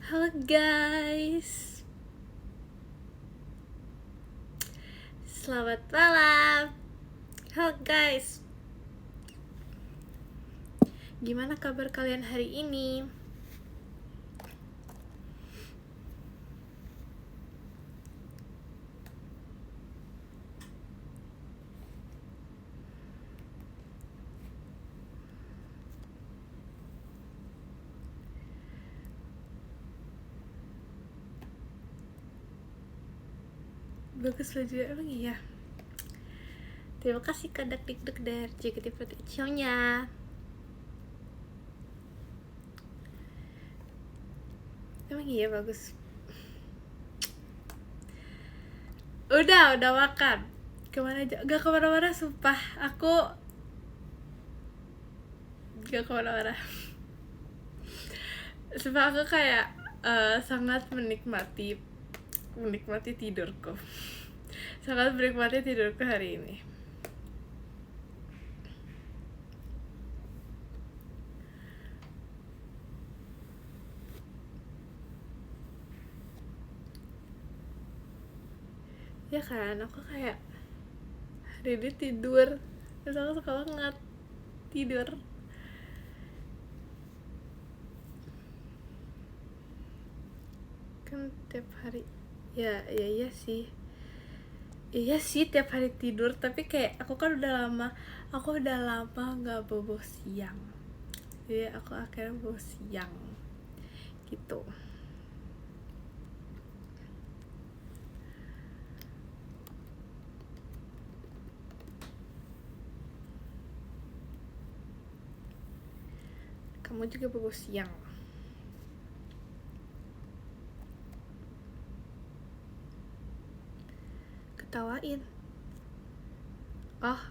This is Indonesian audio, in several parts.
Halo guys, selamat malam. Halo guys, gimana kabar kalian hari ini? Bagus baju emang iya. Terima kasih Kadak Dikduk dari JKT48 Show-nya. Emang iya bagus. Udah makan. Kemana aja? Gak kemana-mana sumpah. Aku gak kemana-mana. Sumpah aku kayak sangat menikmati tidurku. Sangat menikmati tidurku hari ini. Ya kan, aku kayak hari ini tidur. Terus aku suka banget tidur. Kan tiap hari iya sih tiap hari tidur, tapi kayak aku udah lama nggak bobo siang, jadi aku akhirnya bobo siang gitu. Kamu juga bobo siang? Ketawain. Oh,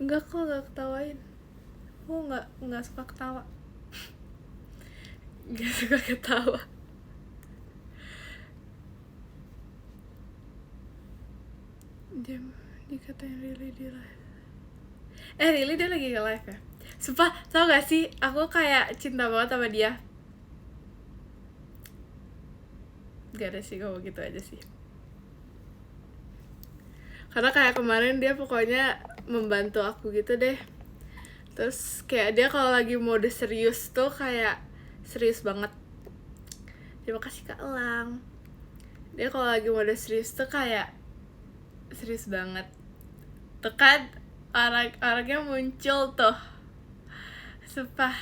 enggak kok, nggak ketawain. Aku nggak suka ketawa. Nggak suka ketawa. Dia dikatain Rili di live. Rili dia lagi ke live ya? Sumpah, tau gak sih, aku kayak cinta banget sama dia. Gak ada sih, ngomong gitu aja sih. Karena kayak kemarin dia pokoknya membantu aku gitu deh. Terus kayak dia kalau lagi mode serius tuh kayak serius banget. Terima kasih Kak Elang. Dia kalau lagi mode serius tuh kayak serius banget. Tekan orangnya muncul tuh. Sumpah.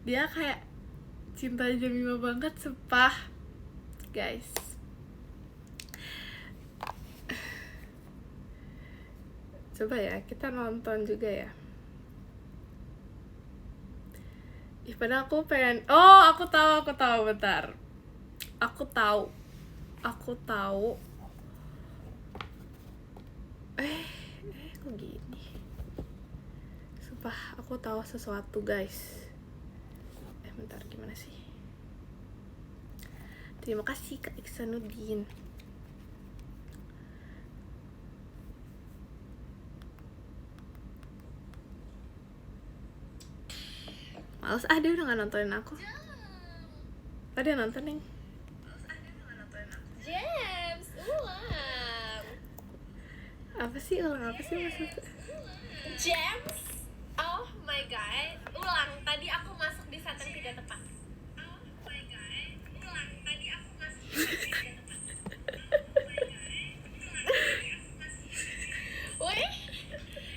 Dia kayak cinta Jemima banget, sumpah. Guys. Coba ya, kita nonton juga ya. Padahal aku pengen. Oh, aku tahu bentar. Aku tahu. Kok gini? Sumpah, aku tahu sesuatu, guys. Bentar, gimana sih? Terima kasih Kak Iksanuddin. Males dia udah gak nontonin aku. Dia nonton nih. James, ulang. Apa sih maksudnya? James, oh my god, ulang. Tadi aku masuk di saat yang tidak tepat. Wih,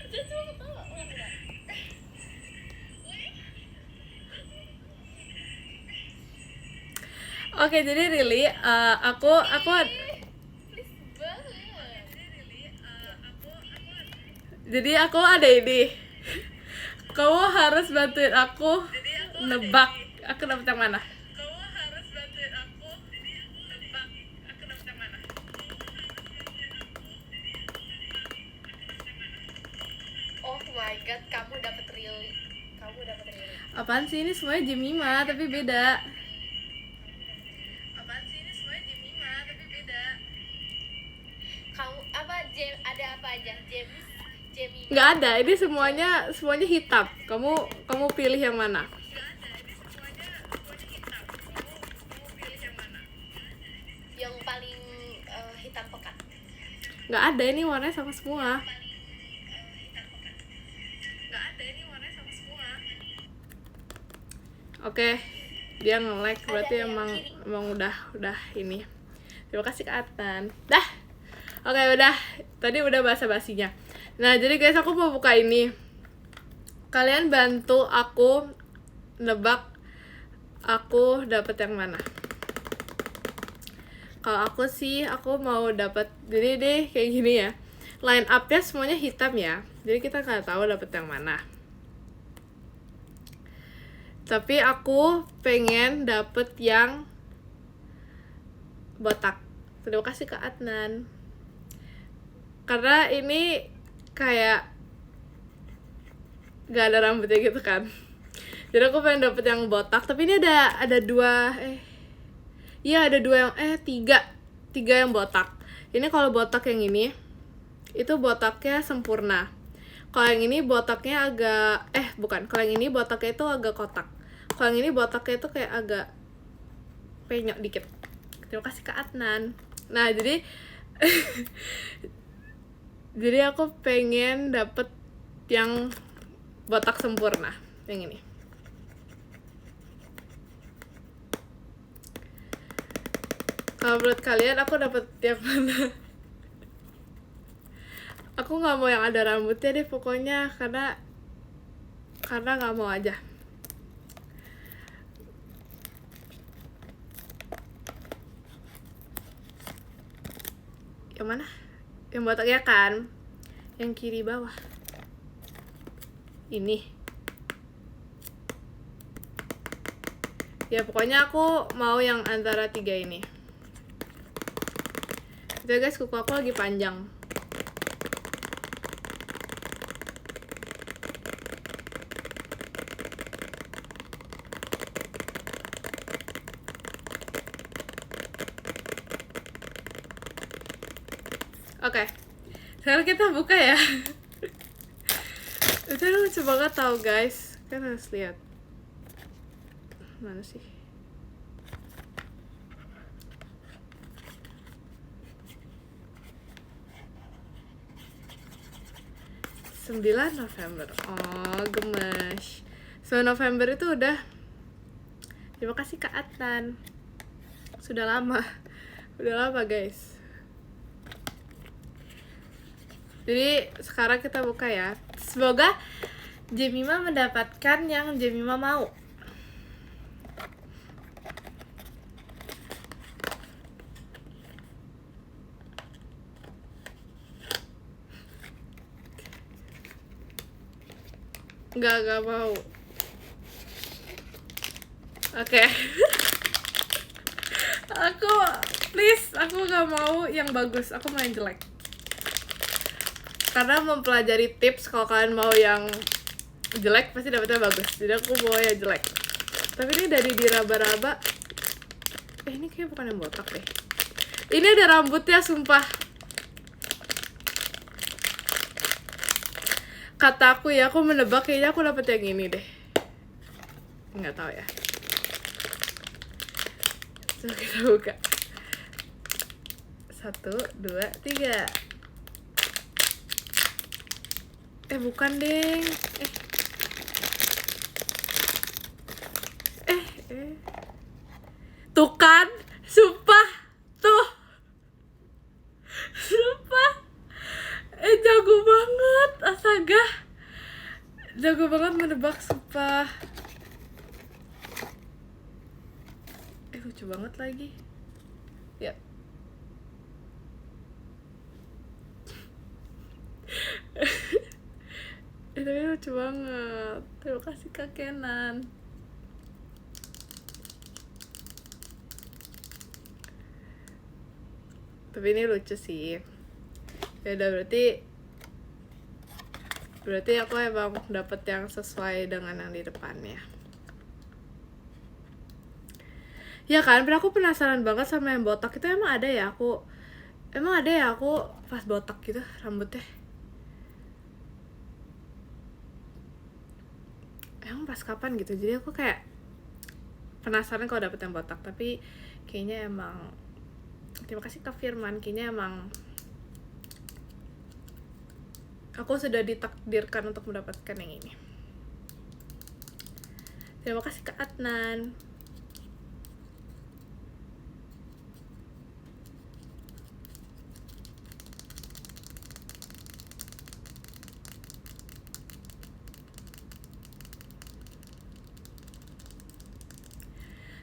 itu cuma ketawa, ulang nggak? Oke, jadi Rili, aku Please banget. jadi aku ada ini. Kamu harus bantuin aku nebak aku dapet yang mana. Oh my god, kamu dapet Rili. Apaan sih, ini semuanya Jemima tapi beda. ada apa aja? Jemima. Nggak ada, ini semuanya hitam. Kamu pilih yang mana? Yang paling hitam pekat. Nggak ada, ini warnanya sama semua. Oke, dia nge-like berarti Ada yang emang udah ini. Terima kasih Kak Adnan. Dah. Oke, udah. Tadi udah basa-basinya. Nah, jadi guys, aku mau buka ini. Kalian bantu aku nebak aku dapet yang mana. Kalau aku sih, aku mau dapet, jadi deh kayak gini ya. Line up-nya semuanya hitam ya. Jadi kita nggak tahu dapet yang mana. Tapi aku pengen dapet yang botak. Terima kasih Kak Adnan. Karena ini kayak gak ada rambutnya gitu kan. Jadi aku pengen dapet yang botak. Tapi ini ada dua, iya ada dua yang, tiga yang botak. Ini kalau botak yang ini, itu botaknya sempurna. Kalau yang ini botaknya agak, bukan. Kalau yang ini botaknya itu agak kotak. Kalau yang ini botaknya itu kayak agak penyok dikit. Terima kasih Kak Adnan. Nah, jadi jadi aku pengen dapet yang botak sempurna. Yang ini. Kalau menurut kalian aku dapet yang mana? Aku nggak mau yang ada rambutnya deh pokoknya, karena nggak mau aja. Yang mana? Yang botaknya kan? Yang kiri bawah. Ini. Ya pokoknya aku mau yang antara tiga ini. Jadi guys, kuku aku lagi panjang. Oke, sekarang kita buka ya. Itu lucu banget tau guys. Kan harus lihat. Mana sih? Sembilan November. Oh, gemes. 9 November itu udah. Terima kasih Kak Adnan. Sudah lama. Udah lama guys. Jadi sekarang kita buka ya. Semoga Jemima mendapatkan yang Jemima mau. Gak mau. Oke. Aku gak mau yang bagus. Aku mau yang jelek. Karena mempelajari tips, kalau kalian mau yang jelek pasti dapetnya bagus. Jadi aku mau yang jelek. Tapi ini dari diraba-raba. Ini kayak bukan yang botak deh. Ini ada rambutnya sumpah. Kata aku ya, aku menebak kayaknya aku dapet yang ini deh. Nggak tahu ya. Coba kita buka. 1, 2, 3. Bukan deng. Tuh kan, sumpah. Tuh. Sumpah. Jago banget, astaga. Jago banget menebak, sumpah. Lucu banget lagi. Ya. Tapi lucu banget. Terima kasih Kak Kenan. Tapi ini lucu sih. Ya udah, berarti aku emang dapet yang sesuai dengan yang di depannya. Ya kan, tapi aku penasaran banget sama yang botak itu. Emang ada ya? Aku Emang ada ya aku pas botak gitu rambutnya? Emang pas kapan gitu? Jadi aku kayak penasaran kalau dapet yang botak, tapi kayaknya emang, terima kasih Kak Firman, kayaknya emang aku sudah ditakdirkan untuk mendapatkan yang ini. Terima kasih Kak Adnan.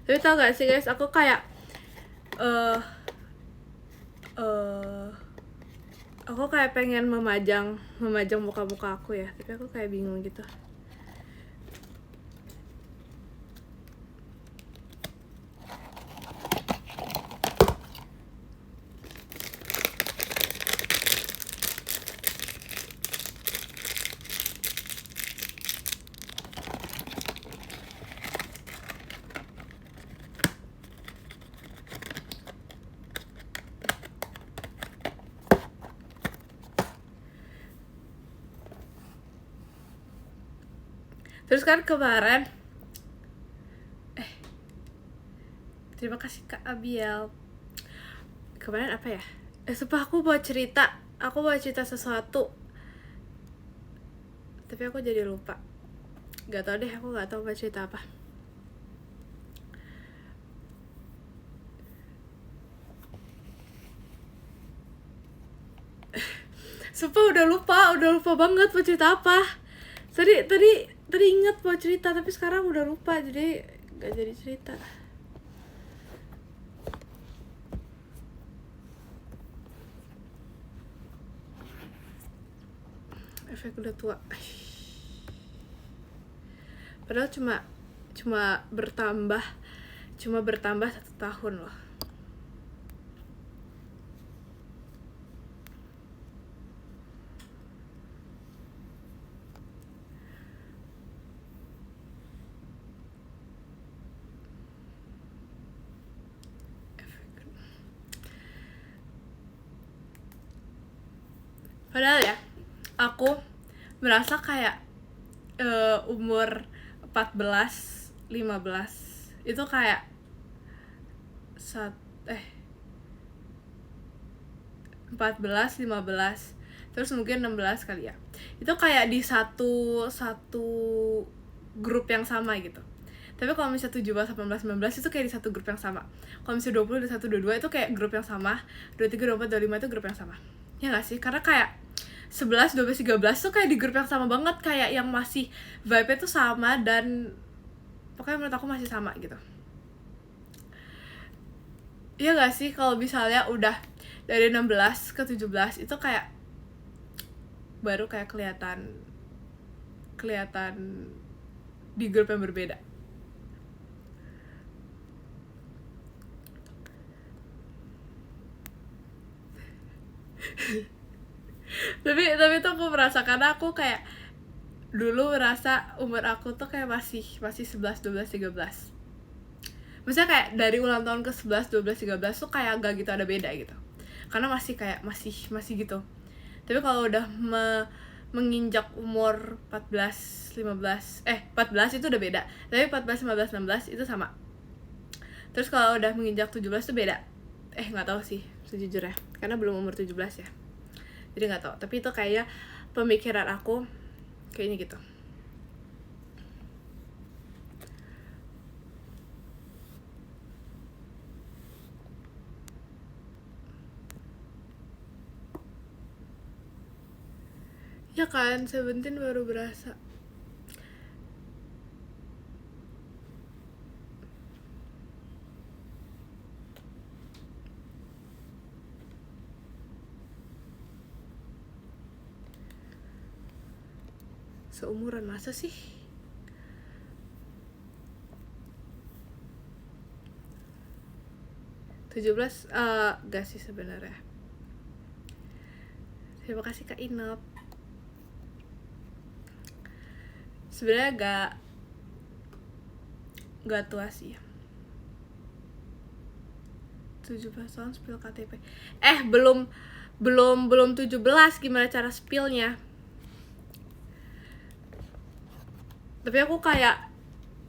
Tapi tau gak sih guys, aku kayak eh aku kayak pengen memajang muka aku ya, tapi aku kayak bingung gitu. Terus kan kemarin, terima kasih Kak Abiel. Kemarin apa ya? Sumpah aku mau cerita sesuatu, tapi aku jadi lupa. Gak tau deh, aku gak tau mau cerita apa. Sumpah udah lupa banget mau cerita apa. Tadi inget mau cerita, tapi sekarang udah lupa, jadi gak jadi cerita. Efek udah tua. Padahal cuma bertambah 1 tahun loh. Padahal ya, aku merasa kayak umur 14, 15 itu kayak 14, 15, terus mungkin 16 kali ya. Itu kayak di satu grup yang sama gitu. Tapi kalau misalnya 17, 18, 19 itu kayak di satu grup yang sama. Kalau misalnya 20, 21, 22 itu kayak grup yang sama. 23, 24, 25 itu grup yang sama. Ya gak sih? Karena kayak 11, 12, 13 tuh kayak di grup yang sama banget, kayak yang masih vibe-nya tuh sama, dan pokoknya menurut aku masih sama gitu. Iya gak sih? Kalau misalnya udah dari 16 ke 17 itu kayak baru kayak kelihatan di grup yang berbeda. tapi tuh aku merasa, karena aku kayak dulu merasa umur aku tuh kayak masih 11, 12, 13. Maksudnya kayak dari ulang tahun ke 11, 12, 13 tuh kayak gak gitu ada beda gitu. Karena masih kayak masih gitu. Tapi kalau udah menginjak umur 14, 15, 14 itu udah beda. Tapi 14, 15, 16 itu sama. Terus kalau udah menginjak 17 tuh beda. Nggak tahu sih sejujurnya, karena belum umur 17 ya. Jadi nggak tahu. Tapi itu kayaknya pemikiran aku kayaknya gitu. Ya kan, Seventeen baru berasa. Seumuran masa sih? (17) gak sih sebenarnya. Terima kasih Kak Inop. Sebenarnya gak tua sih. 17 tahun spill KTP. Belum 17, gimana cara spillnya? Tapi aku kayak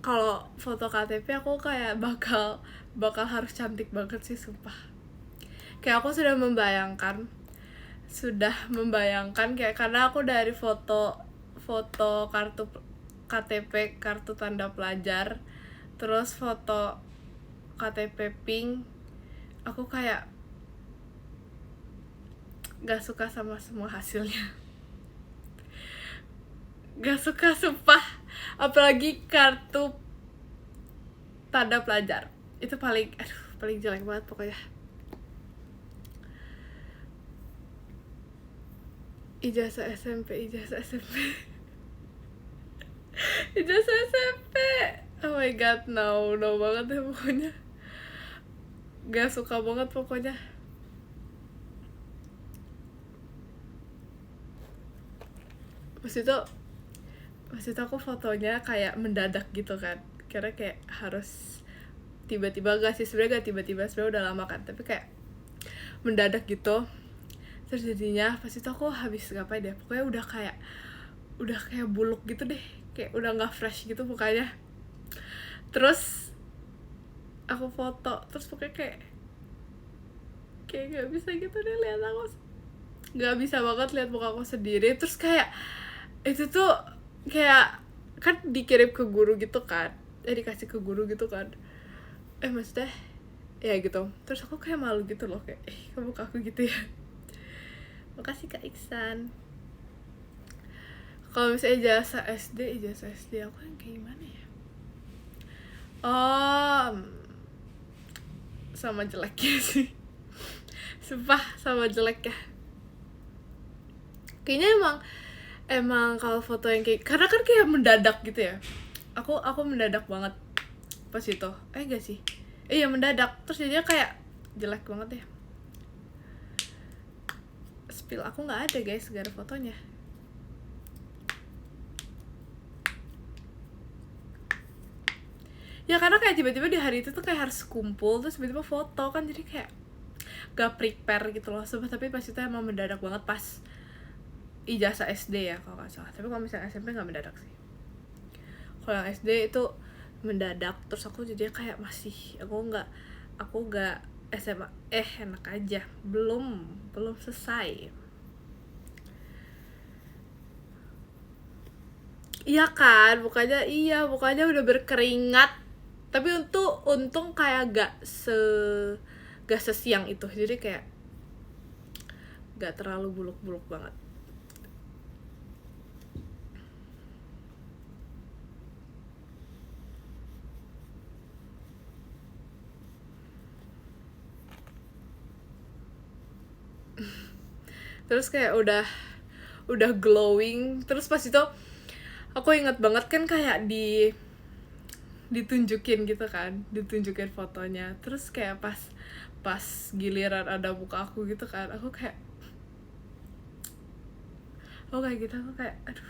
kalau foto KTP aku kayak bakal harus cantik banget sih, sumpah. Kayak aku sudah membayangkan kayak, karena aku dari foto kartu KTP, kartu tanda pelajar, terus foto KTP pink, aku kayak gak suka sama semua hasilnya. Gak suka, sumpah. Apalagi kartu tanda pelajar, itu paling jelek banget pokoknya. Ijazah SMP ijazah SMP, oh my god, no banget ya pokoknya. Gak suka banget pokoknya. Pas itu aku fotonya kayak mendadak gitu kan, karena kayak harus tiba-tiba, gak sih sebenarnya, gak tiba-tiba, sebenarnya udah lama kan, tapi kayak mendadak gitu. Terus jadinya pas itu aku habis ngapain deh, pokoknya udah kayak buluk gitu deh, kayak udah nggak fresh gitu mukanya. Terus aku foto, terus pokoknya kayak nggak bisa gitu deh lihat aku, nggak bisa banget lihat muka aku sendiri. Terus kayak itu tuh kayak kan dikirim ke guru gitu kan, dikasih ke guru gitu kan, maksudnya ya gitu. Terus aku kayak malu gitu loh, kayak muka aku gitu ya. Makasih Kak Iksan. Kalau misalnya ijazah SD aku yang kayak gimana ya? Sama jeleknya sih. Sumpah sama jeleknya. Kayaknya emang kalau foto yang kayak, karena kan kayak mendadak gitu ya. Aku mendadak banget pas itu. Gak sih? Iya mendadak. Terus jadinya kayak jelek banget ya. Spill aku nggak ada guys, gak ada fotonya. Ya karena kayak tiba-tiba di hari itu tuh kayak harus kumpul, terus tiba-tiba foto kan, jadi kayak gak prepare gitu loh. Tapi pas itu emang mendadak banget pas ijazah SD ya kalau nggak salah. Tapi kalau misalnya SMP nggak mendadak sih. Kalau yang SD itu mendadak, terus aku jadinya kayak aku nggak SMA, enak aja, belum selesai. Iya kan, bukannya udah berkeringat, tapi untung kayak gak sesiang itu, jadi kayak gak terlalu buluk-buluk banget. Terus kayak udah glowing. Terus pas itu aku inget banget kan kayak ditunjukin gitu kan, ditunjukin fotonya. Terus kayak pas giliran ada muka aku gitu kan, aku kayak gitu, aku kayak aduh,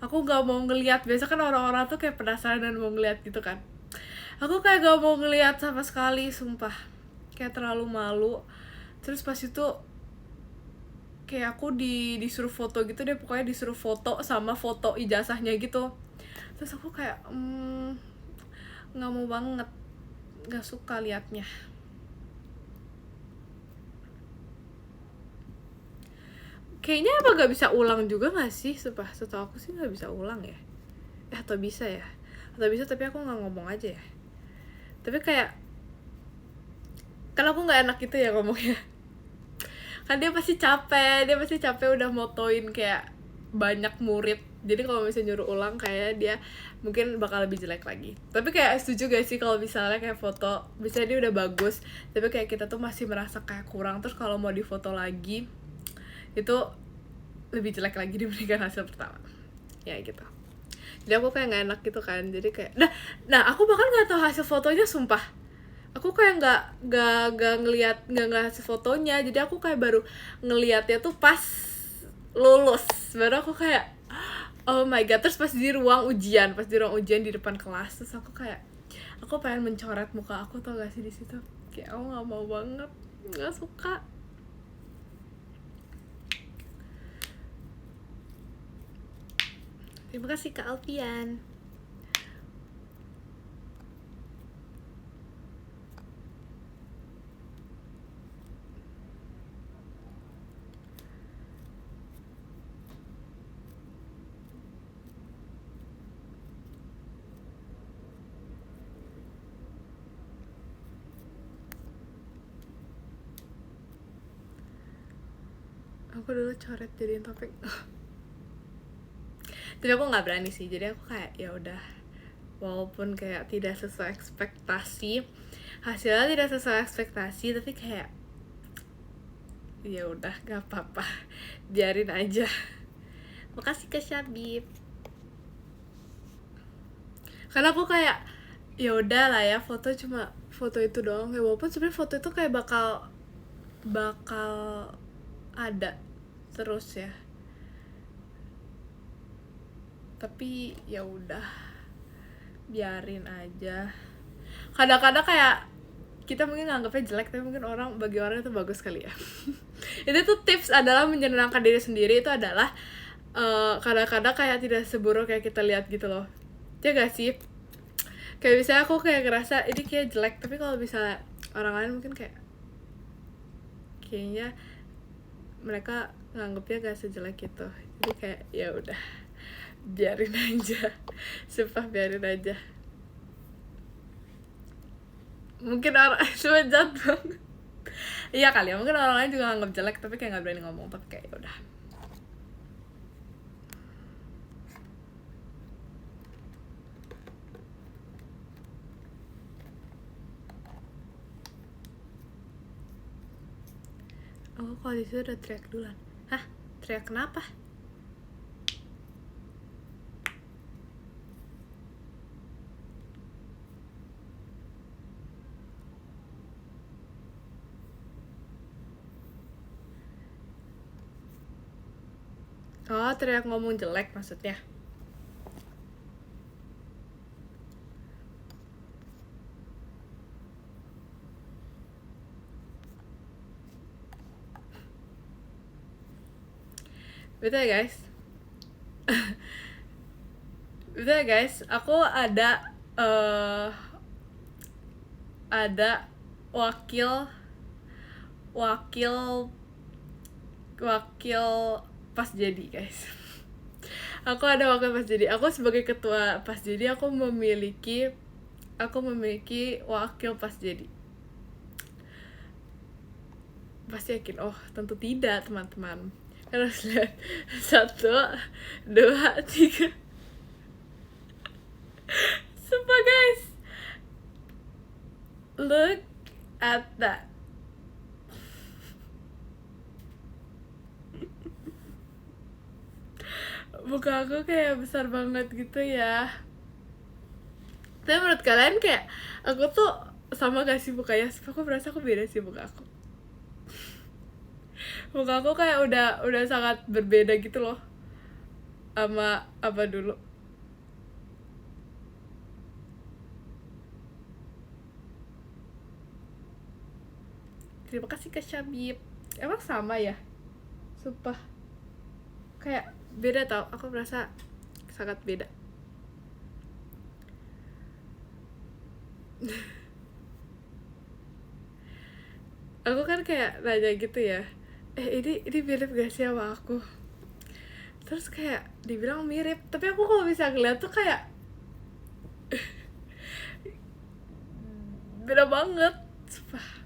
aku gak mau ngeliat. Biasa kan orang-orang tuh kayak penasaran dan mau ngeliat gitu kan, aku kayak gak mau ngeliat sama sekali, sumpah, kayak terlalu malu. Terus pas itu kayak aku disuruh foto gitu deh, pokoknya disuruh foto sama foto ijazahnya gitu. Terus aku kayak nggak mau banget, nggak suka liatnya. Kayaknya apa gak bisa ulang juga nggak sih? Setahu aku sih nggak bisa ulang ya. Atau bisa ya? Atau bisa tapi aku nggak ngomong aja ya. Tapi kayak kan aku nggak enak gitu ya ngomongnya. Kan dia pasti capek udah motoin kayak banyak murid. Jadi kalau misalnya nyuruh ulang kayak dia mungkin bakal lebih jelek lagi. Tapi kayak setuju gak sih kalau misalnya kayak foto misalnya dia udah bagus, tapi kayak kita tuh masih merasa kayak kurang, terus kalau mau difoto lagi itu lebih jelek lagi dibandingkan hasil pertama. Ya gitu. Jadi aku kayak gak enak gitu kan. Jadi kayak nah aku bahkan gak tahu hasil fotonya, sumpah. Aku kayak nggak ngelihat hasil fotonya, jadi aku kayak baru ngelihatnya tuh pas lulus, baru aku kayak oh my god. Terus pas di ruang ujian di depan kelas, terus aku pengen mencoret muka aku, tau gak sih di situ. Kayak aku nggak mau banget, nggak suka. Terima kasih Kak Alfian. Aku dulu coret jadiin topik. Tapi aku nggak berani sih, jadi aku kayak ya udah, walaupun kayak tidak sesuai ekspektasi, hasilnya tidak sesuai ekspektasi, tapi kayak ya udah nggak apa-apa, biarin aja. Makasih ke Syabib. Karena aku kayak ya udah lah ya, foto cuma foto itu doang, ya walaupun sebenarnya foto itu kayak bakal ada terus ya, tapi ya udah, biarin aja. Kadang-kadang kayak kita mungkin nganggapnya jelek, tapi mungkin bagi orang itu bagus kali ya. Itu tuh tips adalah menyenangkan diri sendiri, itu adalah kadang-kadang kayak tidak seburuk kayak kita lihat gitu loh. Ya gak sih? Kayak misalnya aku kayak ngerasa ini kayak jelek, tapi kalau misalnya orang lain mungkin kayaknya mereka nganggapnya gak sejelek itu. Jadi kayak ya udah, biarin aja. Sumpah biarin aja. Mungkin orang cuma jahat banget. Iya kali ya, mungkin orang lain juga nganggap jelek tapi kayak nggak berani ngomong, tapi kayak udah. Oh, kalau di situ udah teriak duluan. Hah? Teriak kenapa? Oh, teriak ngomong jelek maksudnya. Betul ya guys? Betul ya guys? Aku ada wakil pas jadi guys. Aku ada wakil pas jadi. Aku sebagai ketua pas jadi, aku memiliki wakil pas jadi. Pasti yakin? Oh, tentu tidak teman-teman. Harus lihat 1, 2, 3. Sumpah guys, look at that. Muka aku kayak besar banget gitu ya. Tapi menurut kalian kayak aku tuh sama gak sih mukanya? Aku merasa aku beda sih muka aku. Muka aku kayak udah sangat berbeda gitu loh sama apa dulu. Terima kasih ke Syabib. Emang sama ya? Sumpah kayak beda tau, aku merasa sangat beda. Aku kan kayak nanya gitu ya, ini mirip gak sih sama aku? Terus kayak dibilang mirip, tapi aku kalau bisa ngeliat tuh kayak beda banget. Sumpah.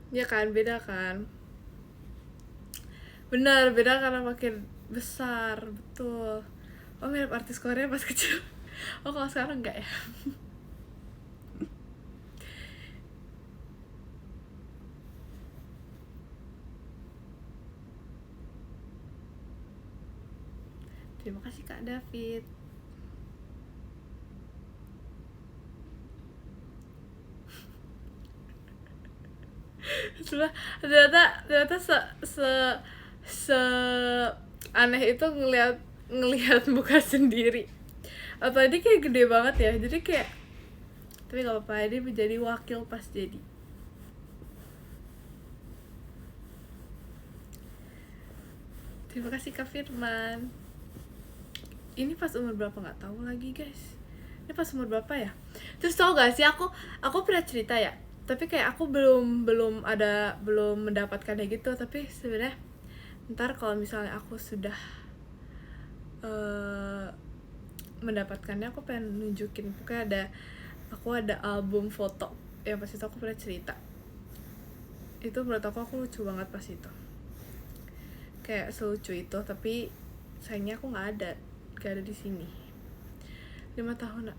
Ya kan, beda kan? Bener, beda karena makin besar, betul. Oh, mirip artis Korea pas kecil. Oh, kalau sekarang enggak ya? Terima kasih Kak David. Sudah, ternyata se aneh itu ngelihat muka sendiri. Apalagi kayak gede banget ya, jadi kayak, tapi gak apa-apa, dia menjadi wakil pas jadi. Terima kasih Kak Firman. Ini pas umur berapa nggak tahu lagi guys. Ini pas umur berapa ya? Terus tau gak sih, aku pernah cerita ya, tapi kayak aku belum mendapatkannya gitu. Tapi sebenarnya ntar kalau misalnya aku sudah mendapatkannya, aku pengen nunjukin. Pokoknya aku ada album foto yang pas itu aku pernah cerita. Itu menurut aku lucu banget pas itu, kayak selucu itu. Tapi sayangnya aku nggak ada di sini. 5 tahun,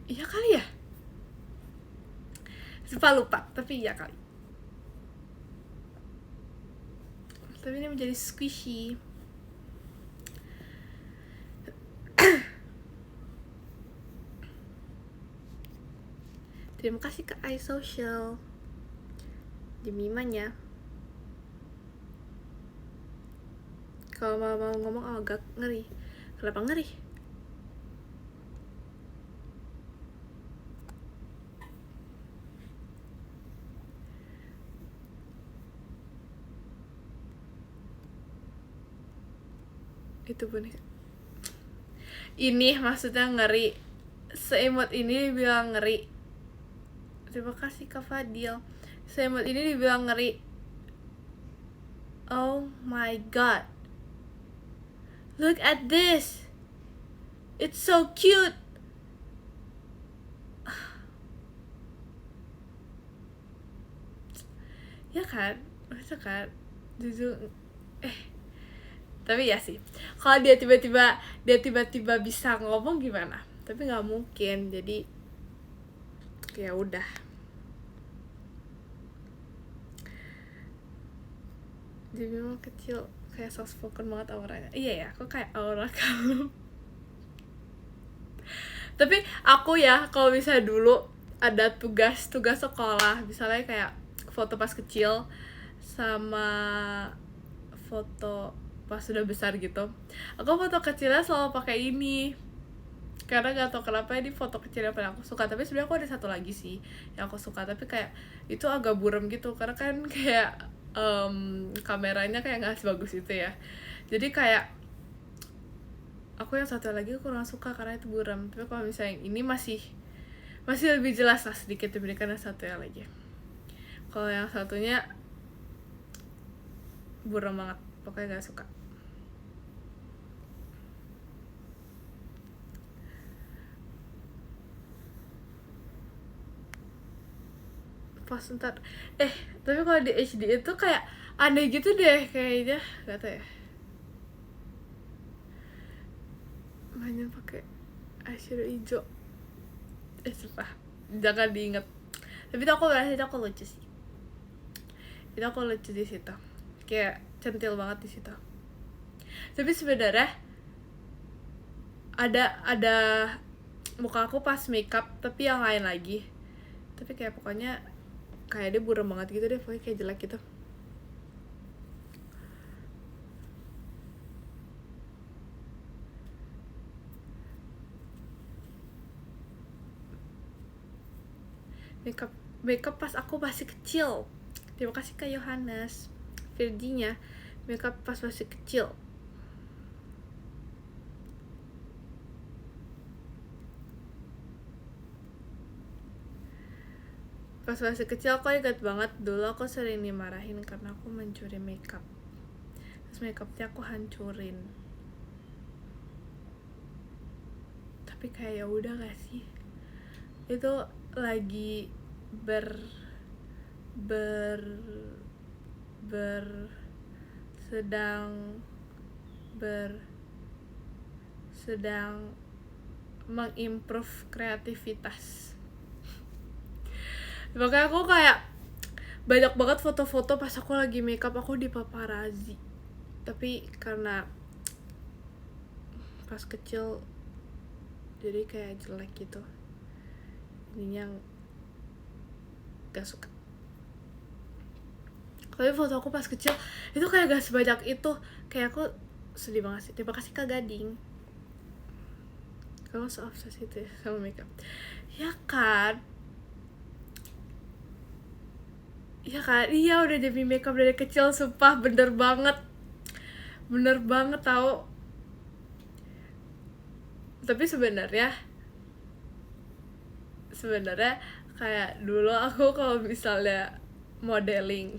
iya kali ya, lupa tapi iya kali. Tapi ini menjadi squishy. Terima kasih ke iSocial jemimannya. Kalau mau ngomong agak ngeri. Kenapa ngeri? Itu boneka ini maksudnya ngeri, seemot ini dibilang ngeri. Terima kasih Kak Fadil. Seemot ini dibilang ngeri. Oh my god, look at this, it's so cute. Ya kan, masa kan jujur. Tapi ya sih, kalau dia tiba-tiba bisa ngomong gimana? Tapi nggak mungkin, jadi ya udah. Dia memang kecil, kayak soft spoken banget auranya. Iya ya, aku kayak aura kalem. Tapi aku ya, kalau misalnya dulu ada tugas sekolah, misalnya kayak foto pas kecil sama foto pas sudah besar gitu, aku foto kecilnya selalu pakai ini, karena gak tau kenapa ini foto kecil yang paling aku suka. Tapi sebenarnya aku ada satu lagi sih yang aku suka, tapi kayak itu agak buram gitu, karena kan kayak kameranya kayak nggak sebagus itu ya. Jadi kayak aku yang satu lagi aku kurang suka karena itu buram. Tapi kalau misalnya yang ini masih lebih jelas lah sedikit dibandingkan yang satu yang lagi. Kalau yang satunya buram banget, pokoknya gak suka. Pas ntar tapi kalau di HD itu kayak aneh gitu deh kayaknya, gak tau ya. Banyak pakai eyeshadow hijau, sumpah jangan diinget. Tapi itu aku merasa itu aku lucu sih, itu aku lucu di situ, kayak centil banget di situ. Tapi sebenarnya ada muka aku pas makeup tapi yang lain lagi, tapi kayak pokoknya kayak dia buram banget gitu deh, pokoknya kayak jelek gitu. Makeup pas aku masih kecil. Terima kasih Kak Yohanes. Virginia, makeup pas masih kecil. Pas masih kecil aku ingat banget dulu aku sering dimarahin karena aku mencuri makeup. Terus makeupnya aku hancurin. Tapi kayak ya udah gak sih? Itu lagi sedang mengimprove kreativitas. Makanya aku kayak banyak banget foto-foto pas aku lagi makeup aku di paparazzi. Tapi karena pas kecil jadi kayak jelek gitu, ininya gak suka. Tapi foto aku pas kecil itu kayak gak sebanyak itu. Kayak aku sedih banget sih. Terima kasih Kak Gading. Kamu se-obses itu ya sama makeup. Ya kan? Ya kan? Iya udah jadi makeup dari kecil, sumpah bener banget. Bener banget tau. Tapi sebenarnya kayak dulu aku kalau misalnya modeling,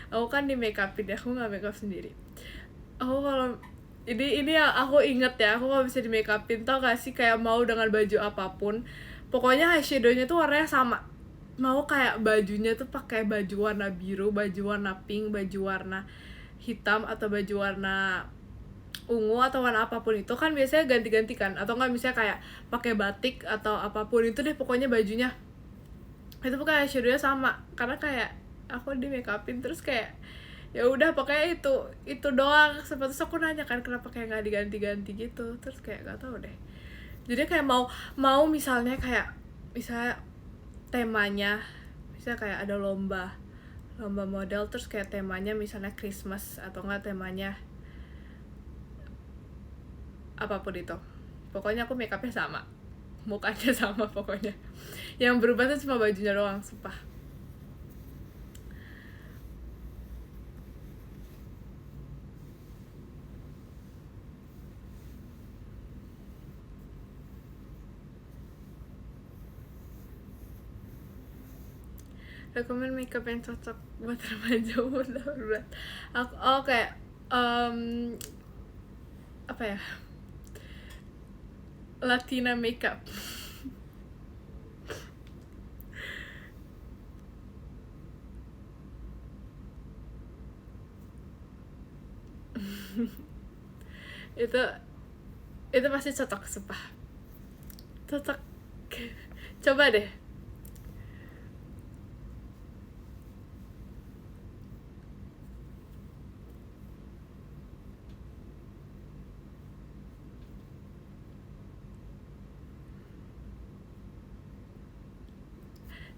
aku kan di make upin ya, aku nggak make up sendiri. Aku kalau ini yang aku inget ya, aku kalau bisa di make upin tau gak sih, kayak mau dengan baju apapun, pokoknya eyeshadownya tuh warnanya sama. Mau kayak bajunya tuh pakai baju warna biru, baju warna pink, baju warna hitam, atau baju warna ungu atau warna apapun itu kan biasanya ganti-ganti kan, atau nggak misalnya kayak pakai batik atau apapun itu deh, pokoknya bajunya itu pakai eyeshadownya sama. Karena kayak aku di make upin terus kayak ya udah pokoknya itu doang. Terus aku nanya kan kenapa kayak nggak diganti-ganti gitu, terus kayak nggak tahu deh. Jadi kayak mau misalnya temanya misalnya kayak ada lomba model, terus kayak temanya misalnya Christmas atau enggak temanya apapun itu, pokoknya aku make upnya sama, mukanya sama pokoknya. Yang berubah tuh cuma bajunya doang, sumpah. Rekomen makeup yang cocok buat remaja muda berat. Aku kayak apa ya, Latina makeup. itu pasti cocok, sumpah cocok. Coba deh.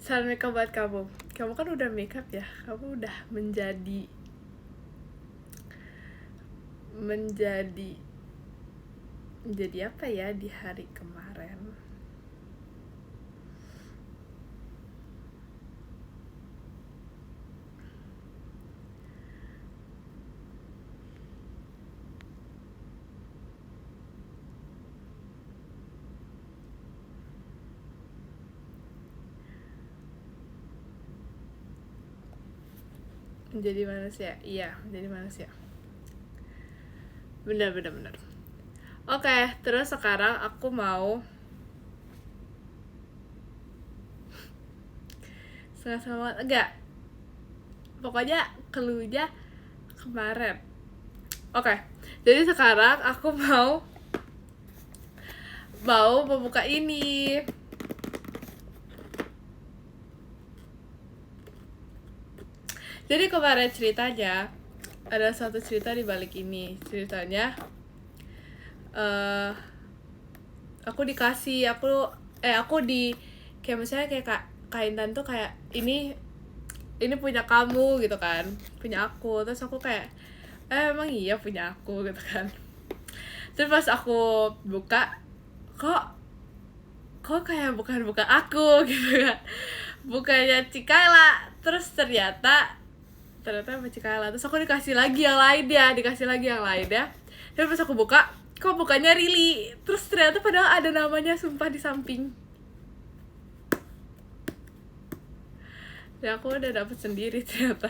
Saran makeup buat kamu kan udah makeup ya, kamu udah menjadi apa ya di hari kemarin. Menjadi manusia, iya, menjadi manusia. Benar. Oke, terus sekarang aku mau sama enggak. Pokoknya cluenya kemarin. Oke. Jadi sekarang aku mau membuka ini. Jadi kemarin ceritanya ada satu cerita di balik ini. Ceritanya aku di kayak misalnya kayak kainan tuh kayak ini punya kamu gitu kan, punya aku. Terus aku kayak emang iya punya aku gitu kan. Terus pas aku buka, kok kayak bukan aku gitu kan, bukannya Cikayla. Terus ternyata sama Cikayla. Terus aku dikasih lagi yang lain ya. Terus pas aku buka, kok bukannya Rili. Terus ternyata padahal ada namanya, sumpah, di samping. Ya aku udah dapet sendiri ternyata.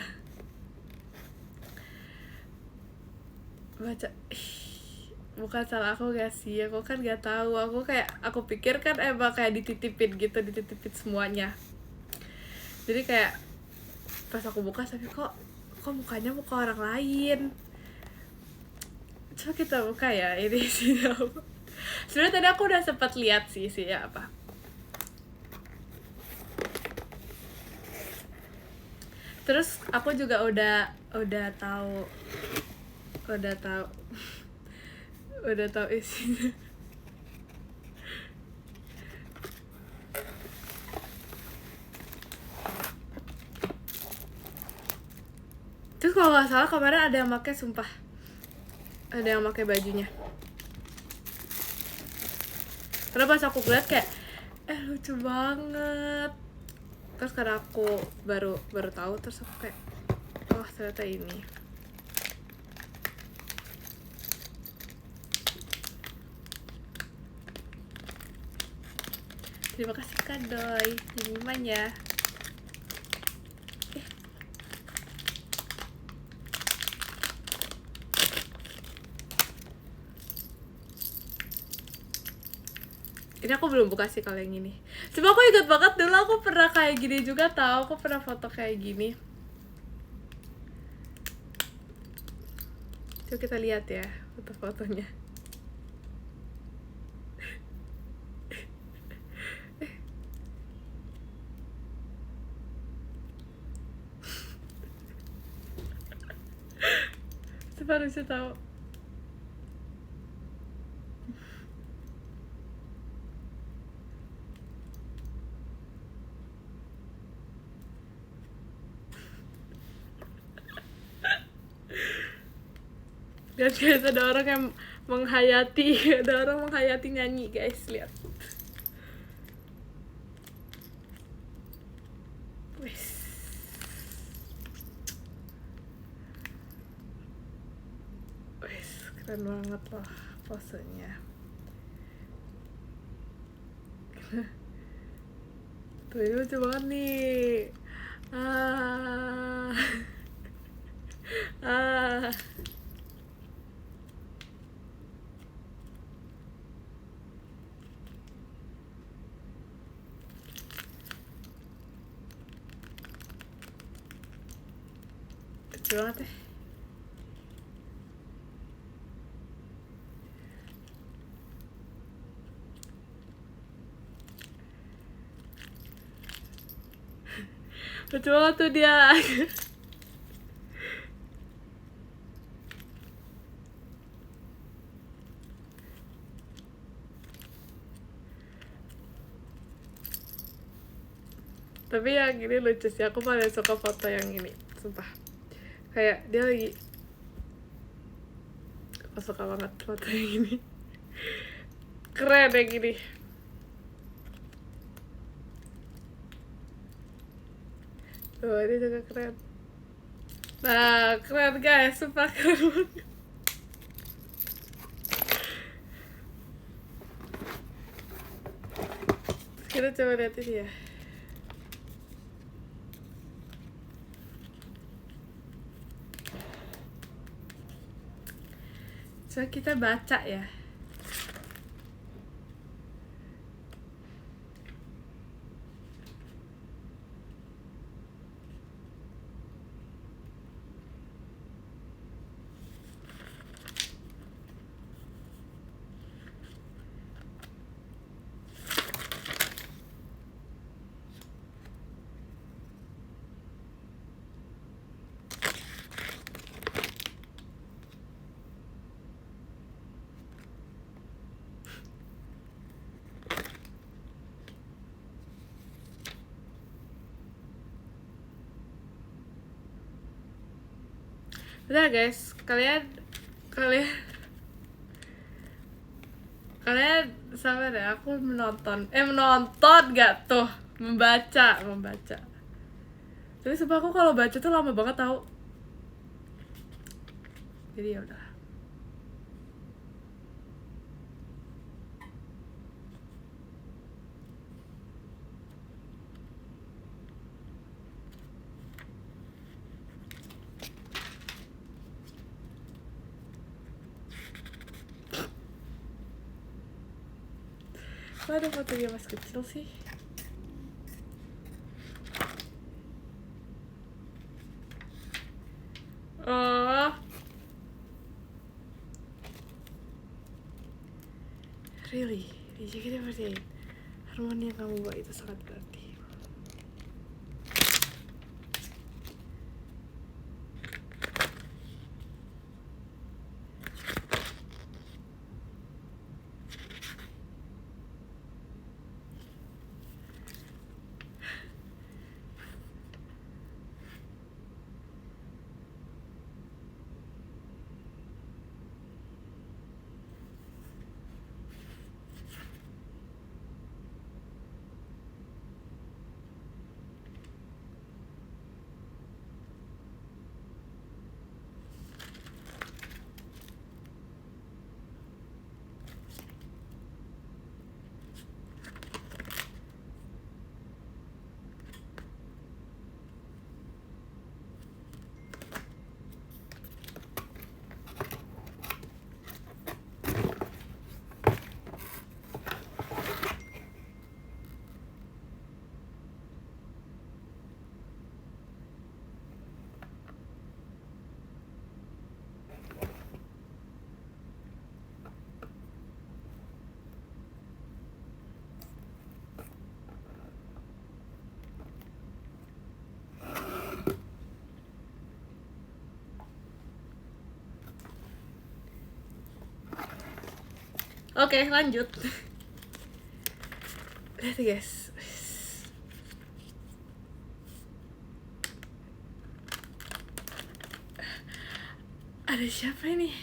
Baca, bukan salah aku gak sih, aku kan gak tahu. Aku pikir kan emang kayak dititipin semuanya. Jadi kayak pas aku buka, tapi kok mukanya muka orang lain. Coba kita buka ya ini isinya apa. Sebenarnya tadi aku udah sempat lihat sih isinya apa. Terus aku juga udah tahu isinya. Terus kalau nggak salah kemarin ada yang pakai, sumpah ada yang pakai bajunya. Karena pas aku lihat kayak lucu banget. Terus karena aku baru tahu, terus aku kayak oh ternyata ini. Terima kasih Kak Doi, pengumuman ya. Ini aku belum buka sih kalau yang ini. Cuma aku ingat banget dulu aku pernah kayak gini juga tahu. Aku pernah foto kayak gini. Coba kita lihat ya foto-fotonya. Coba harusnya tahu. Lihat guys, ada orang yang menghayati, ada orang menghayati nyanyi guys, lihat. Wes. Wes, keren banget loh posenya. Tuh ini lucu banget nih. Lucu banget ya. Lucu banget tuh dia. Tapi yang ini lucu sih, aku paling suka foto yang ini, sumpah. Kayak dia lagi, aku suka banget foto yang ini. Keren yang gini. Tuh ini juga keren. Nah keren guys, sumpah keren banget. Kita coba lihat ini ya. Coba kita baca ya. Udah guys, kalian sabar ya, aku menonton gak tuh, membaca. Tapi sumpah aku kalau baca tuh lama banget tau. Jadi ya udah. Kok ada foto dia pas kecil sih? Oh, really? Jadi kita berarti harmoni yang kamu buat itu sangat berarti. Oke, lanjut. Lihat guys. Ada siapa ini?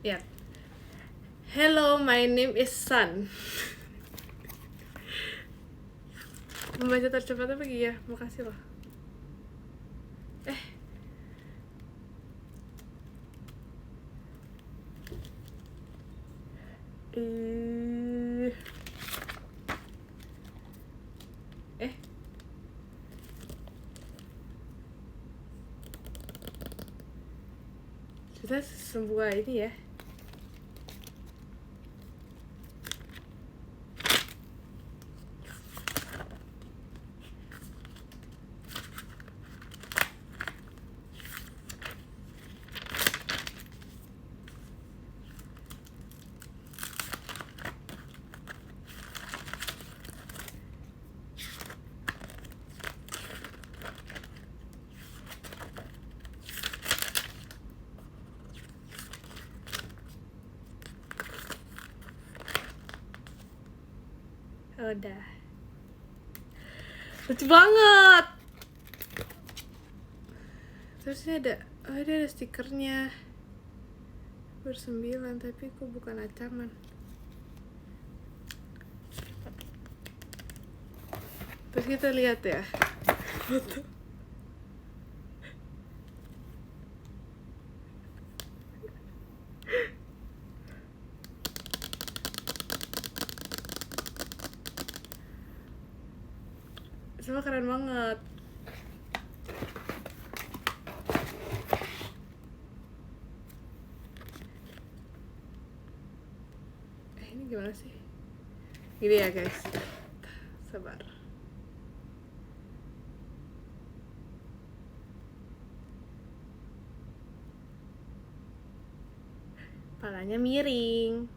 Ya. Hello, my name is Sun. Membaca tercepat apa ya? Makasih loh. Kita semua ini ya. Udah. Lucu banget. Terusnya ada, ada stikernya. Ber9, tapi kok bukan ancaman. Terus kita lihat ya. Foto. Semua keren banget. Ini gimana sih? Gini ya guys. Sabar. Palanya miring.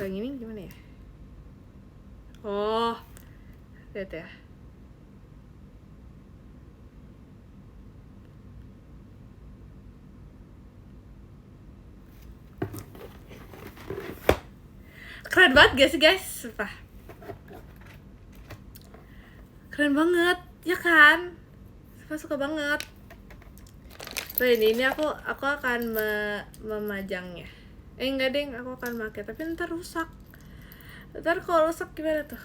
Yang ini gimana ya? Oh, lihat ya. Keren banget gak sih guys? Sumpah. Keren banget, ya kan? Suka banget. Tuh ini aku akan memajangnya. Enggak deng, aku akan pakai, tapi ntar rusak. Ntar kalau rusak gimana tuh?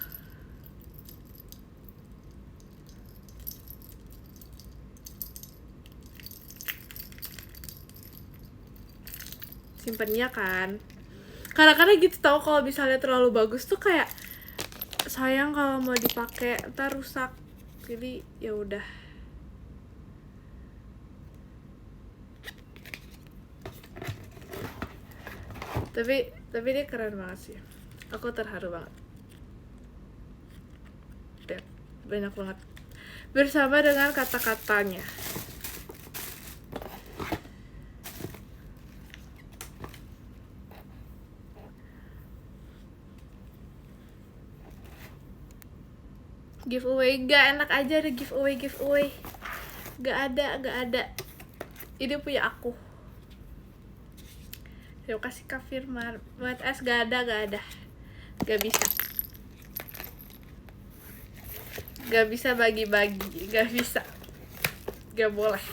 Simpennya kan. Kadang-kadang gitu tau, kalau misalnya terlalu bagus tuh kayak sayang kalau mau dipakai ntar rusak. Jadi ya udah. Tapi dia keren banget sih. Aku terharu banget. Lihat, banyak banget. Bersama dengan kata-katanya. Giveaway, gak enak aja ada giveaway. Gak ada. Ini punya aku. Terima kasih Kak Firman. Buat es gak ada. Gak bisa. Gak bisa bagi-bagi. Gak bisa. Gak boleh.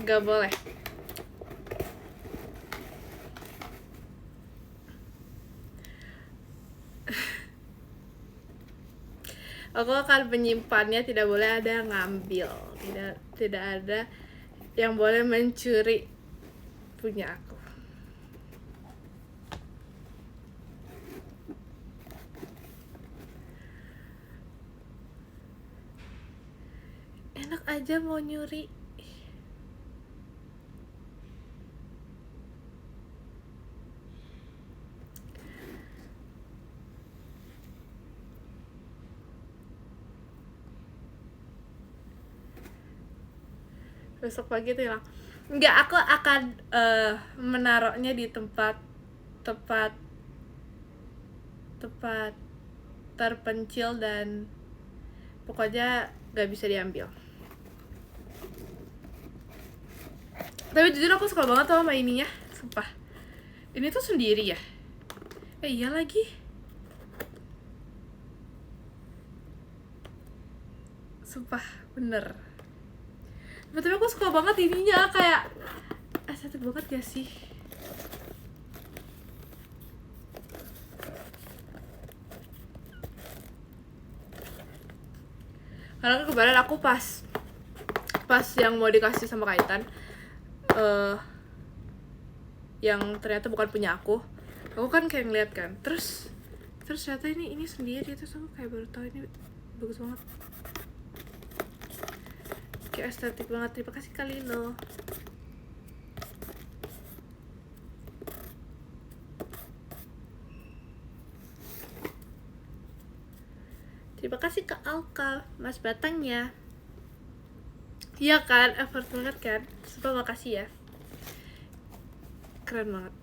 Gak boleh. Aku akan menyimpannya, tidak boleh ada yang ngambil. Tidak ada yang boleh mencuri punya aku. Enak aja mau nyuri. Besok pagi tuh hilang. Enggak, aku akan menaruhnya di tempat tempat terpencil dan pokoknya gak bisa diambil. Tapi jujur aku suka banget sama ininya, sumpah. Ini tuh sendiri ya? Iya lagi. Sumpah, bener. Tapi aku suka banget ininya, kayak estetik banget gak sih? Karena kemarin aku pas yang mau dikasih sama Kaitan, yang ternyata bukan punya aku kan kayak ngeliat kan, terus ternyata ini sendiri, terus aku kayak baru tahu ini bagus banget, kayak estetik banget. Terima kasih kali lo. Terima kasih ke Alka, Mas Batangnya. Iya kan, effort banget kan. Sumpah makasih ya. Keren banget.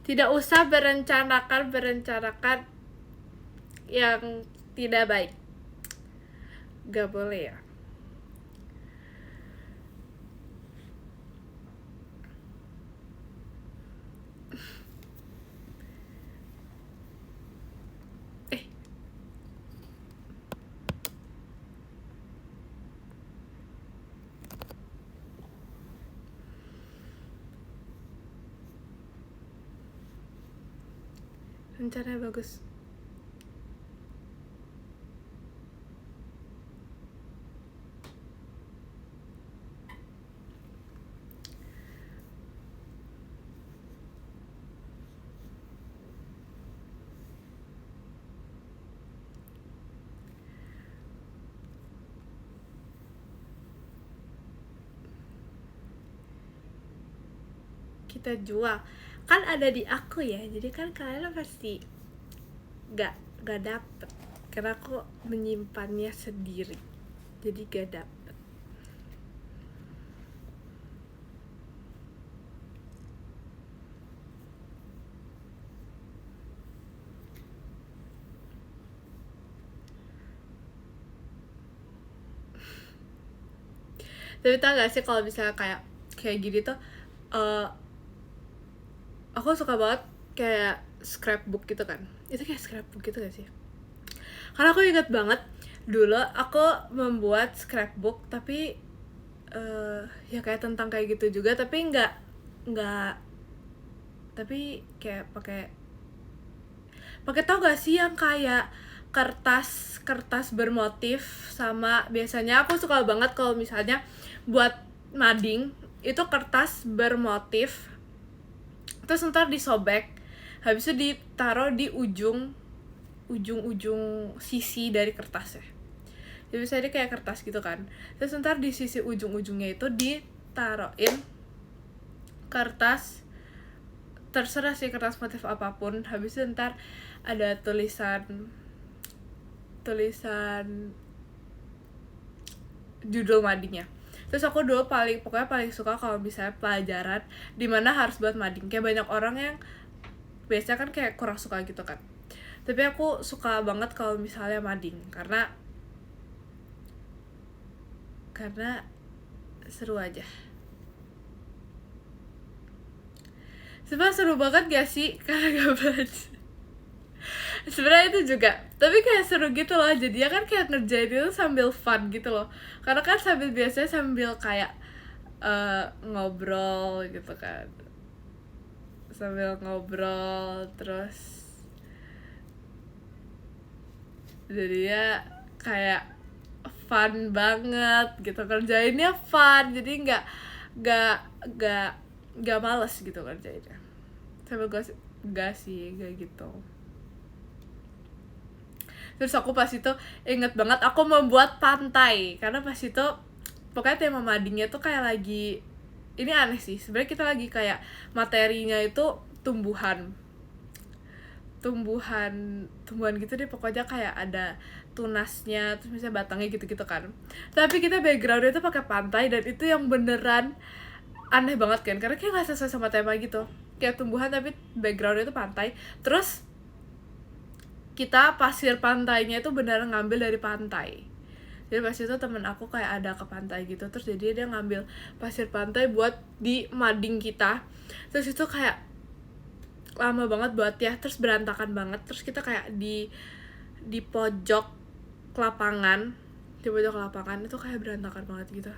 Tidak usah berencanakan yang tidak baik. Gak boleh ya. Rencananya bagus. Kita jual kan ada di aku ya, jadi kan kalian pasti gak dapet karena aku menyimpannya sendiri, jadi gak dapet. Tapi tau gak sih kalau misalnya kayak gini tuh, aku suka banget kayak scrapbook gitu kan. Itu kayak scrapbook gitu gak sih? Karena aku ingat banget dulu aku membuat scrapbook, tapi ya kayak tentang kayak gitu juga, tapi nggak tapi kayak pakai tau gak sih yang kayak kertas bermotif. Sama biasanya aku suka banget kalau misalnya buat mading itu kertas bermotif, terus ntar disobek, habis itu ditaruh di ujung sisi dari kertasnya. Jadi misalnya kayak kertas gitu kan, terus ntar di sisi ujung-ujungnya itu ditaruhin kertas, terserah sih kertas motif apapun. Habis itu ntar ada tulisan judul madingnya. Terus aku dulu pokoknya paling suka kalau misalnya pelajaran dimana harus buat mading. Kayak banyak orang yang biasanya kan kayak kurang suka gitu kan, tapi aku suka banget kalau misalnya mading, karena seru aja. Sebenarnya seru banget gak sih karena gak belajar. Sebenarnya itu juga, tapi kayak seru gitu loh, jadinya kan kayak ngerjain itu sambil fun gitu loh, karena kan biasanya sambil kayak ngobrol gitu kan, sambil ngobrol terus jadinya kayak fun banget gitu, kerjainnya fun, jadi nggak males gitu kerjainnya. Sambil gak sih kayak gitu. Terus aku pas itu inget banget aku membuat pantai, karena pas itu pokoknya tema madingnya tuh kayak lagi ini aneh sih sebenarnya, kita lagi kayak materinya itu tumbuhan gitu deh, pokoknya kayak ada tunasnya, terus misalnya batangnya gitu-gitu kan, tapi kita backgroundnya itu pakai pantai, dan itu yang beneran aneh banget kan, karena kayak nggak sesuai sama tema gitu, kayak tumbuhan tapi backgroundnya itu pantai. Terus kita pasir pantainya itu beneran ngambil dari pantai, jadi pas itu temen aku kayak ada ke pantai gitu, terus jadi dia ngambil pasir pantai buat di mading kita, terus itu kayak lama banget buat ya, terus berantakan banget, terus kita kayak di pojok lapangan, itu kayak berantakan banget gitu,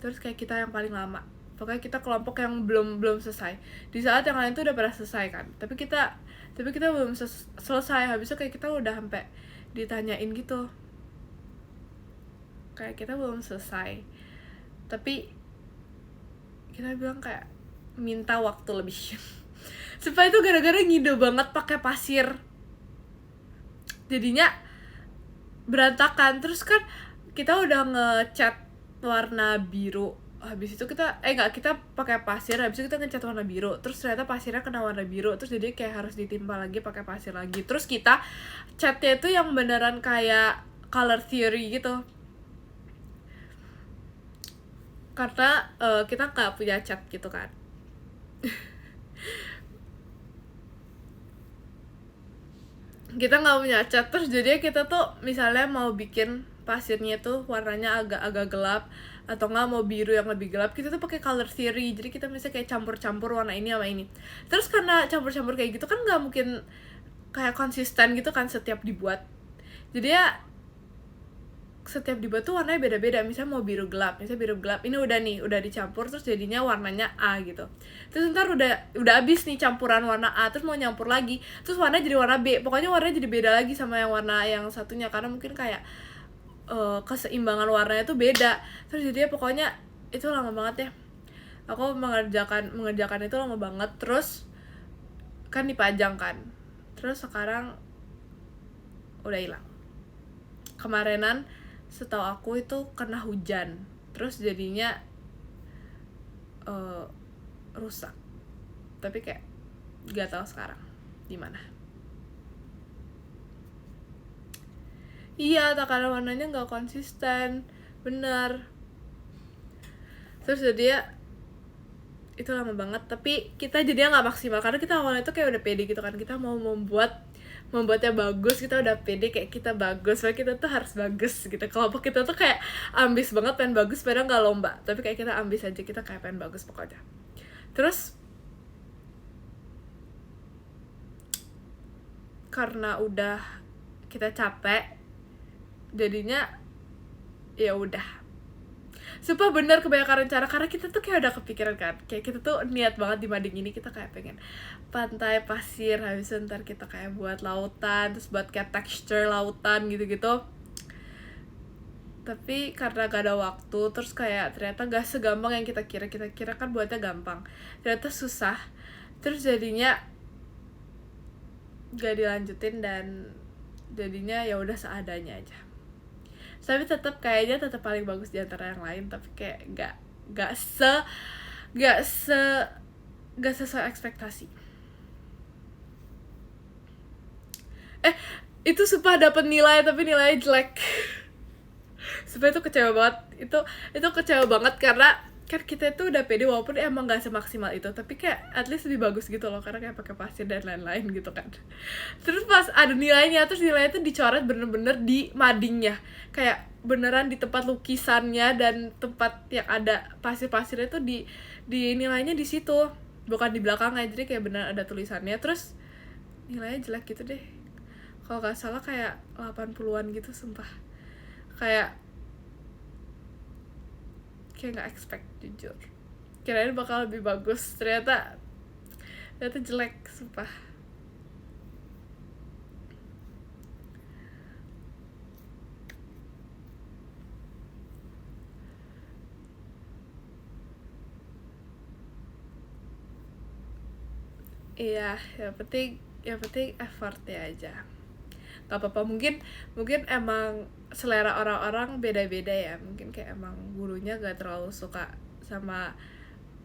terus kayak kita yang paling lama, pokoknya kita kelompok yang belum selesai, di saat yang lain tuh udah pada selesai kan, tapi kita belum selesai, habis itu kayak kita udah sampai ditanyain gitu, kayak kita belum selesai, tapi kita bilang kayak minta waktu lebih supaya itu gara-gara ngide banget pakai pasir, jadinya berantakan. Terus kan kita udah ngecat warna biru, habis itu kita kita pakai pasir, habis itu kita ngecat warna biru, terus ternyata pasirnya kena warna biru, terus jadi kayak harus ditimpa lagi pakai pasir lagi, terus kita catnya itu yang beneran kayak color theory gitu, karena kita nggak punya cat gitu kan. Kita nggak punya cat, terus jadi kita tuh misalnya mau bikin pasirnya tuh warnanya agak gelap, atau nggak mau biru yang lebih gelap, kita tuh pakai color theory, jadi kita misalnya kayak campur warna ini sama ini, terus karena campur kayak gitu kan nggak mungkin kayak konsisten gitu kan setiap dibuat, jadi ya setiap dibuat tuh warnanya beda-beda, misalnya mau biru gelap, ini udah dicampur, terus jadinya warnanya A gitu, terus ntar udah habis nih campuran warna A, terus mau nyampur lagi, terus warnanya jadi warna B, pokoknya warnanya jadi beda lagi sama yang warna yang satunya, karena mungkin kayak keseimbangan warnanya tuh beda, terus jadinya pokoknya itu lama banget ya, aku mengerjakan itu lama banget, terus kan dipajang kan, terus sekarang udah hilang. Kemarinan setahu aku itu kena hujan, terus jadinya rusak, tapi kayak gak tahu sekarang di mana. Iya, takaran warnanya nggak konsisten, bener. Terus jadi ya itu lama banget, tapi kita jadinya nggak maksimal karena kita awalnya tuh kayak udah pede gitu kan, kita mau membuatnya bagus, kita udah pede kayak kita bagus, soalnya kita tuh harus bagus gitu. Kelompok kita tuh kayak ambis banget pengen bagus, padahal nggak lomba, tapi kayak kita ambis aja, kita kayak pengen bagus pokoknya. Terus karena udah kita capek, jadinya ya udah. Sumpah bener kebanyakan rencana, karena kita tuh kayak udah kepikiran kan, kayak kita tuh niat banget di mading ini, kita kayak pengen pantai pasir, habis itu ntar kita kayak buat lautan, terus buat kayak texture lautan gitu-gitu. Tapi karena gak ada waktu, terus kayak ternyata gak segampang yang kita kira kan buatnya gampang, ternyata susah, terus jadinya gak dilanjutin, dan jadinya ya udah seadanya aja. Tapi tetap kayaknya tetap paling bagus di antara yang lain, tapi kayak gak sesuai ekspektasi. Itu sumpah dapet nilai tapi nilainya jelek. Sumpah itu kecewa banget. Itu kecewa banget karena kan kita itu udah pede walaupun emang gak semaksimal itu, tapi kayak at least lebih bagus gitu loh, karena kayak pakai pasir dan lain-lain gitu kan. Terus pas ada nilainya, terus nilainya tuh dicoret bener-bener di madingnya, kayak beneran di tempat lukisannya dan tempat yang ada pasir-pasirnya tuh di nilainya di situ, bukan di belakangnya, jadi kayak bener ada tulisannya. Terus nilainya jelek gitu deh, kalau nggak salah kayak 80-an gitu, sumpah kayak nggak expect, jujur kirain bakal lebih bagus, ternyata jelek, sumpah. Iya, yang penting effortnya aja. Gak apa-apa, mungkin emang selera orang-orang beda-beda ya, mungkin kayak emang gurunya gak terlalu suka sama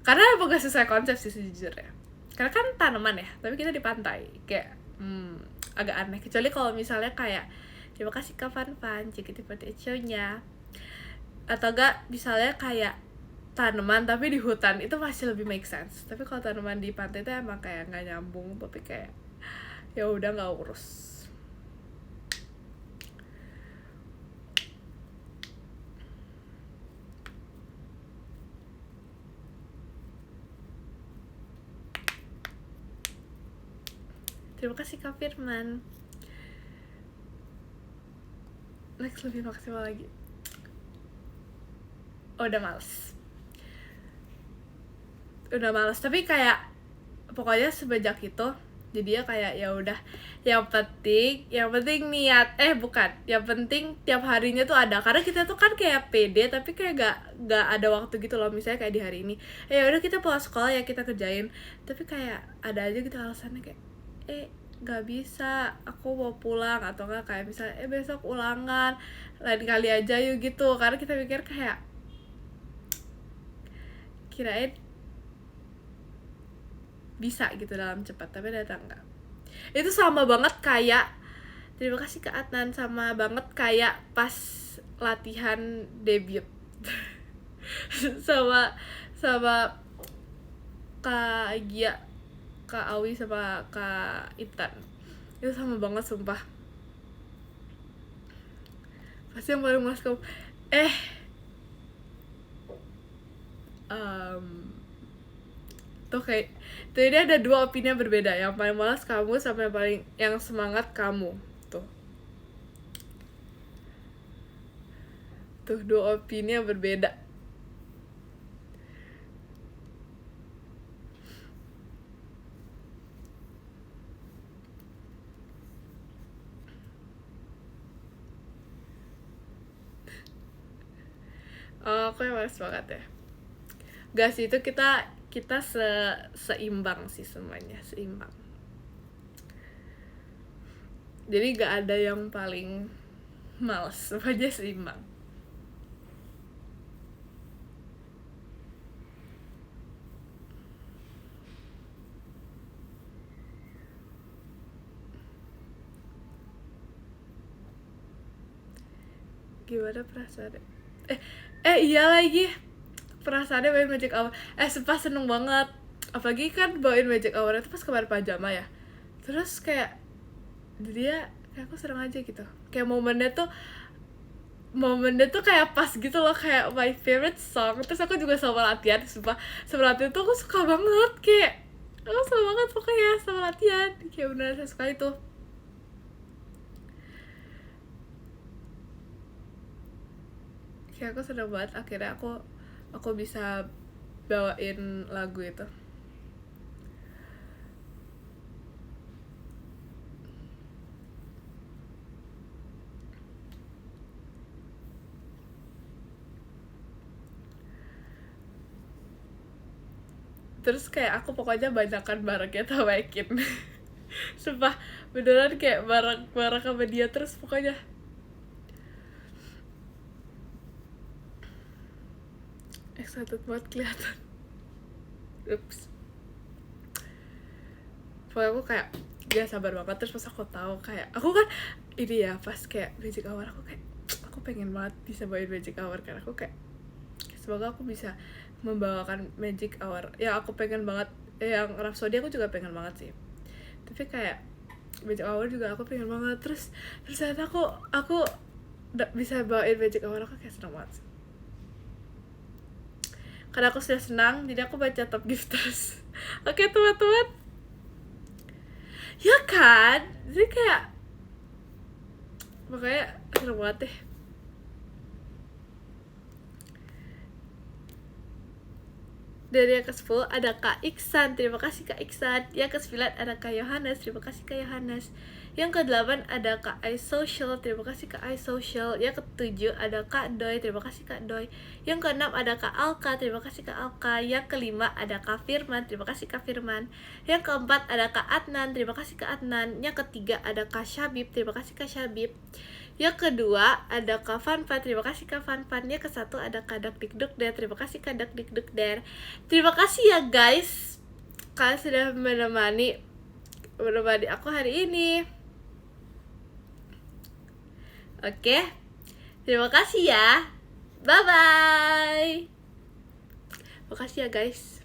karena emang gak sesuai konsep sih sejujurnya. Karena kan tanaman ya, tapi kita di pantai kayak agak aneh. Kecuali kalau misalnya kayak terima kasih Kak Fan show-nya, atau enggak misalnya kayak tanaman tapi di hutan, itu masih lebih make sense. Tapi kalau tanaman di pantai itu emang kayak nggak nyambung, tapi kayak ya udah nggak urus. Terima kasih Kak Firman. Next lebih maksimal lagi. Oh, udah males. Tapi kayak pokoknya semenjak itu jadi ya kayak ya udah, yang penting niat, bukan, yang penting tiap harinya tuh ada. Karena kita tuh kan kayak pede tapi kayak gak ada waktu gitu loh. Misalnya kayak di hari ini ya udah kita pulang sekolah ya kita kerjain, tapi kayak ada aja gitu alasannya kayak gak bisa, aku mau pulang, atau enggak kayak misalnya besok ulangan, lain kali aja yuk gitu. Karena kita pikir kayak kirain bisa gitu dalam cepat, tapi ternyata enggak. Itu sama banget kayak terima kasih Kak Adnan, sama banget kayak pas latihan debut sama Kak Gia, Kak Awi sama Kak Intan. Itu sama banget sumpah. Pasti yang paling males kamu. Tuh kayak tuh ini ada dua opini yang berbeda. Yang paling malas kamu sama yang semangat kamu. Tuh dua opini yang berbeda. Oh, aku yang malas banget ya. Gak sih, itu kita seimbang sih, semuanya seimbang. Jadi gak ada yang paling males, semuanya seimbang. Gimana perasaannya? Iya lagi, perasaannya bawain Magic Hour. Sumpah seneng banget. Apalagi kan bawain Magic Hour itu pas kemarin pajama ya. Terus kayak dia kayak aku seneng aja gitu. Kayak momennya tuh kayak pas gitu loh, kayak my favorite song. Terus aku juga sama latihan, sumpah sama latihan tuh aku suka banget. Kayak aku suka banget pokoknya sama latihan. Kayak bener saya suka itu. Kayak aku seneng banget akhirnya aku bisa bawain lagu itu. Terus kayak aku pokoknya banyakan barengnya sama Ekin. Sumpah beneran kayak bareng sama dia terus pokoknya. Excited banget kelihatan. Ups. Pokoknya aku kayak gak sabar banget. Terus pas aku tahu kayak aku kan ini ya pas kayak Magic Hour, aku pengen banget bisa bawain Magic Hour. Karena aku kayak semoga aku bisa membawakan Magic Hour. Ya aku pengen banget, yang Rhapsody aku juga pengen banget sih. Tapi kayak Magic Hour juga aku pengen banget. Terus ternyata aku bisa bawain Magic Hour, aku kayak senang banget. Karena aku sudah senang, jadi aku baca top gifters. Oke teman-teman, ya kan? Jadi kayak makanya seneng banget deh. Dari yang ke-10 ada Kak Iksan, terima kasih Kak Iksan. Yang ke-9 ada Kak Yohanes, terima kasih Kak Yohanes. Yang ke-8 ada Kak iSocial, terima kasih Kak iSocial. Yang ke-7 ada Kak Doi, terima kasih Kak Doi. Yang ke-6 ada Kak Alka, terima kasih Kak Alka. Yang ke-5 ada Kak Firman, terima kasih Kak Firman. Yang ke-4 ada Kak Adnan, terima kasih Kak Adnan. Yang ke-3 ada Kak Syabib, terima kasih Kak Syabib. Yang kedua ada Kak Fanfan, terima kasih Kak Fanfan. Yang ke-1 ada Kadak Dikduk Der, terima kasih Kadak Dikduk Der. Terima kasih ya guys, kalian sudah menemani aku hari ini. Oke, terima kasih ya, bye bye. Makasih ya guys.